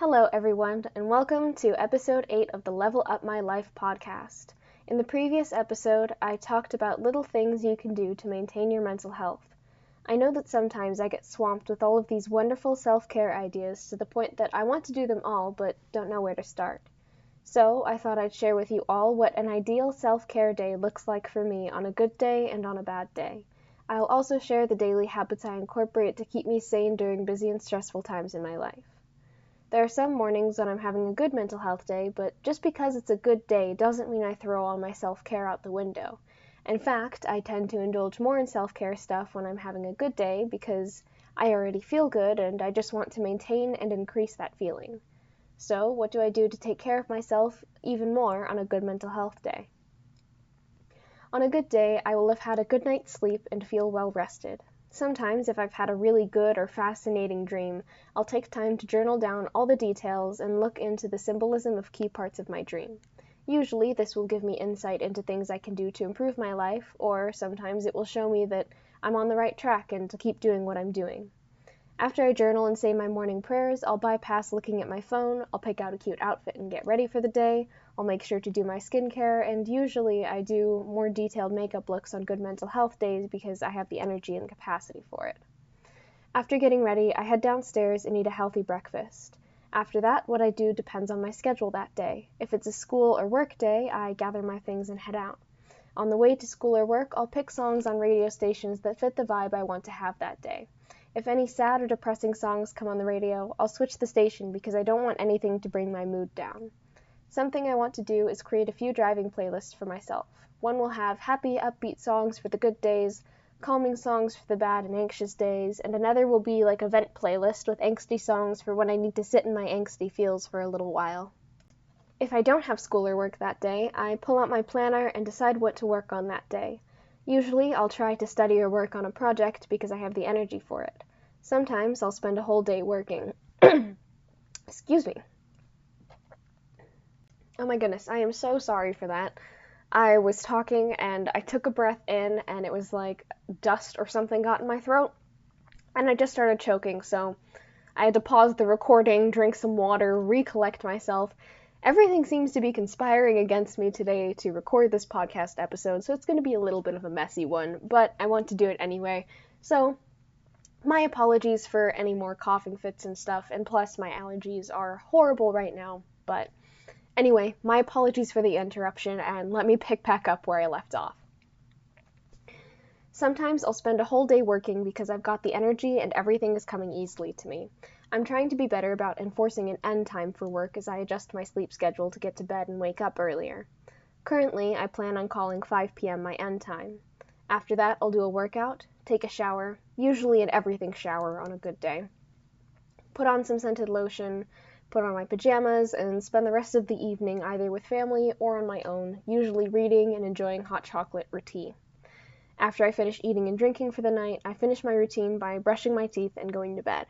Hello, everyone, and welcome to episode 8 of the Level Up My Life podcast. In the previous episode, I talked about little things you can do to maintain your mental health. I know that sometimes I get swamped with all of these wonderful self-care ideas to the point that I want to do them all, but don't know where to start. So I thought I'd share with you all what an ideal self-care day looks like for me on a good day and on a bad day. I'll also share the daily habits I incorporate to keep me sane during busy and stressful times in my life. There are some mornings when I'm having a good mental health day, but just because it's a good day doesn't mean I throw all my self-care out the window. In fact, I tend to indulge more in self-care stuff when I'm having a good day because I already feel good and I just want to maintain and increase that feeling. So, what do I do to take care of myself even more on a good mental health day? On a good day, I will have had a good night's sleep and feel well rested. Sometimes, if I've had a really good or fascinating dream, I'll take time to journal down all the details and look into the symbolism of key parts of my dream. Usually, this will give me insight into things I can do to improve my life, or sometimes it will show me that I'm on the right track and to keep doing what I'm doing. After I journal and say my morning prayers, I'll bypass looking at my phone, I'll pick out a cute outfit and get ready for the day, I'll make sure to do my skincare, and usually I do more detailed makeup looks on good mental health days because I have the energy and capacity for it. After getting ready, I head downstairs and eat a healthy breakfast. After that, what I do depends on my schedule that day. If it's a school or work day, I gather my things and head out. On the way to school or work, I'll pick songs on radio stations that fit the vibe I want to have that day. If any sad or depressing songs come on the radio, I'll switch the station because I don't want anything to bring my mood down. Something I want to do is create a few driving playlists for myself. One will have happy, upbeat songs for the good days, calming songs for the bad and anxious days, and another will be like a vent playlist with angsty songs for when I need to sit in my angsty feels for a little while. If I don't have school or work that day, I pull out my planner and decide what to work on that day. Usually, I'll try to study or work on a project because I have the energy for it. Sometimes I'll spend a whole day working. Excuse me. Oh my goodness, I am so sorry for that. I was talking and I took a breath in and it was like dust or something got in my throat. And I just started choking, so I had to pause the recording, drink some water, recollect myself. Everything seems to be conspiring against me today to record this podcast episode, so it's going to be a little bit of a messy one, but I want to do it anyway. So, my apologies for any more coughing fits and stuff, and plus my allergies are horrible right now, but anyway, my apologies for the interruption, and let me pick back up where I left off. Sometimes I'll spend a whole day working because I've got the energy and everything is coming easily to me. I'm trying to be better about enforcing an end time for work as I adjust my sleep schedule to get to bed and wake up earlier. Currently, I plan on calling 5 p.m. my end time. After that, I'll do a workout, take a shower, usually an everything shower on a good day, put on some scented lotion, put on my pajamas, and spend the rest of the evening either with family or on my own, usually reading and enjoying hot chocolate or tea. After I finish eating and drinking for the night, I finish my routine by brushing my teeth and going to bed.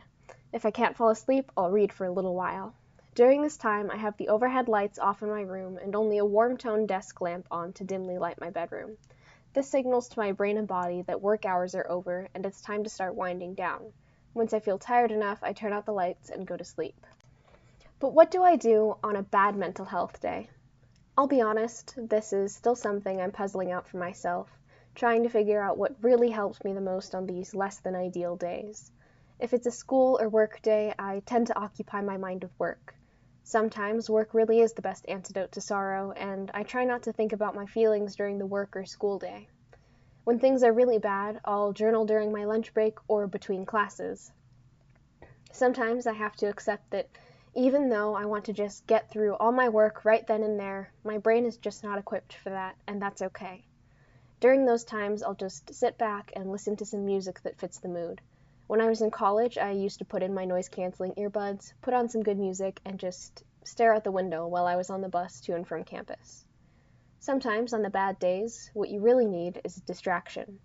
If I can't fall asleep, I'll read for a little while. During this time, I have the overhead lights off in my room and only a warm-toned desk lamp on to dimly light my bedroom. This signals to my brain and body that work hours are over and it's time to start winding down. Once I feel tired enough, I turn out the lights and go to sleep. But what do I do on a bad mental health day? I'll be honest, this is still something I'm puzzling out for myself, trying to figure out what really helps me the most on these less than ideal days. If it's a school or work day, I tend to occupy my mind with work. Sometimes work really is the best antidote to sorrow, and I try not to think about my feelings during the work or school day. When things are really bad, I'll journal during my lunch break or between classes. Sometimes I have to accept that even though I want to just get through all my work right then and there, my brain is just not equipped for that, and that's okay. During those times, I'll just sit back and listen to some music that fits the mood. When I was in college, I used to put in my noise-canceling earbuds, put on some good music, and just stare out the window while I was on the bus to and from campus. Sometimes, on the bad days, what you really need is distraction.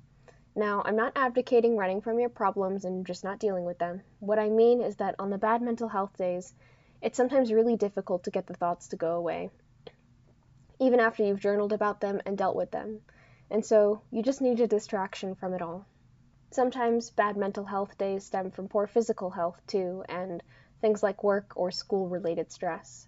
Now, I'm not advocating running from your problems and just not dealing with them. What I mean is that on the bad mental health days, it's sometimes really difficult to get the thoughts to go away, even after you've journaled about them and dealt with them. And so, you just need a distraction from it all. Sometimes bad mental health days stem from poor physical health too, and things like work or school-related stress.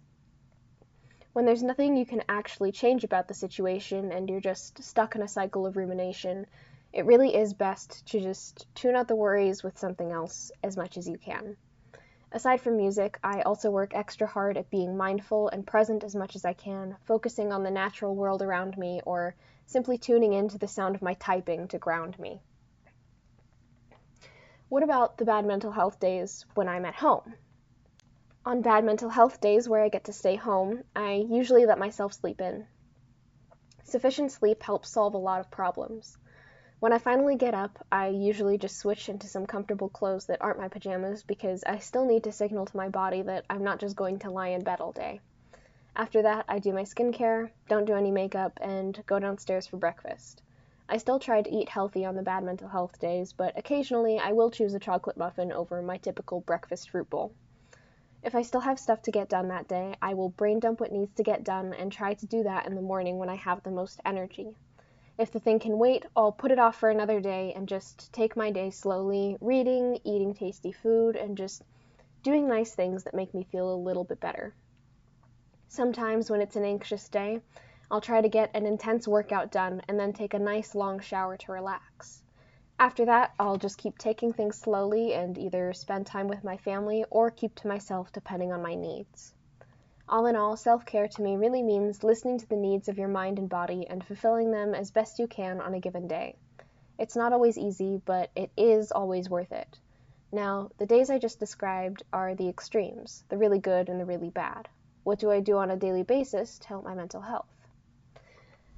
When there's nothing you can actually change about the situation and you're just stuck in a cycle of rumination, it really is best to just tune out the worries with something else as much as you can. Aside from music, I also work extra hard at being mindful and present as much as I can, focusing on the natural world around me or simply tuning in to the sound of my typing to ground me. What about the bad mental health days when I'm at home? On bad mental health days where I get to stay home, I usually let myself sleep in. Sufficient sleep helps solve a lot of problems. When I finally get up, I usually just switch into some comfortable clothes that aren't my pajamas because I still need to signal to my body that I'm not just going to lie in bed all day. After that, I do my skincare, don't do any makeup, and go downstairs for breakfast. I still try to eat healthy on the bad mental health days, but occasionally I will choose a chocolate muffin over my typical breakfast fruit bowl. If I still have stuff to get done that day, I will brain dump what needs to get done and try to do that in the morning when I have the most energy. If the thing can wait, I'll put it off for another day and just take my day slowly, reading, eating tasty food, and just doing nice things that make me feel a little bit better. Sometimes when it's an anxious day, I'll try to get an intense workout done and then take a nice long shower to relax. After that, I'll just keep taking things slowly and either spend time with my family or keep to myself depending on my needs. All in all, self-care to me really means listening to the needs of your mind and body and fulfilling them as best you can on a given day. It's not always easy, but it is always worth it. Now, the days I just described are the extremes, the really good and the really bad. What do I do on a daily basis to help my mental health?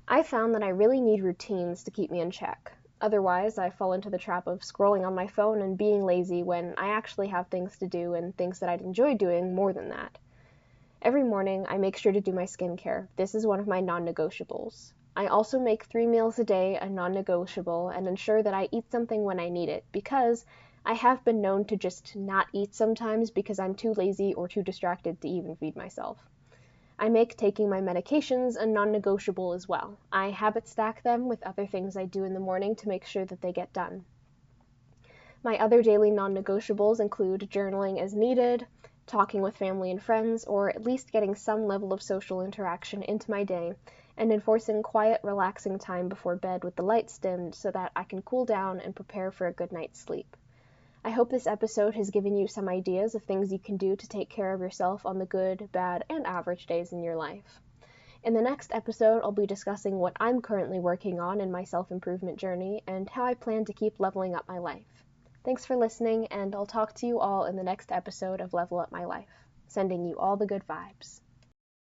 I found that I really need routines to keep me in check. Otherwise, I fall into the trap of scrolling on my phone and being lazy when I actually have things to do and things that I'd enjoy doing more than that. Every morning, I make sure to do my skincare. This is one of my non-negotiables. I also make 3 meals a day a non-negotiable and ensure that I eat something when I need it because I have been known to just not eat sometimes because I'm too lazy or too distracted to even feed myself. I make taking my medications a non-negotiable as well. I habit stack them with other things I do in the morning to make sure that they get done. My other daily non-negotiables include journaling as needed, talking with family and friends, or at least getting some level of social interaction into my day, and enforcing quiet, relaxing time before bed with the lights dimmed so that I can cool down and prepare for a good night's sleep. I hope this episode has given you some ideas of things you can do to take care of yourself on the good, bad, and average days in your life. In the next episode, I'll be discussing what I'm currently working on in my self-improvement journey and how I plan to keep leveling up my life. Thanks for listening, and I'll talk to you all in the next episode of Level Up My Life. Sending you all the good vibes.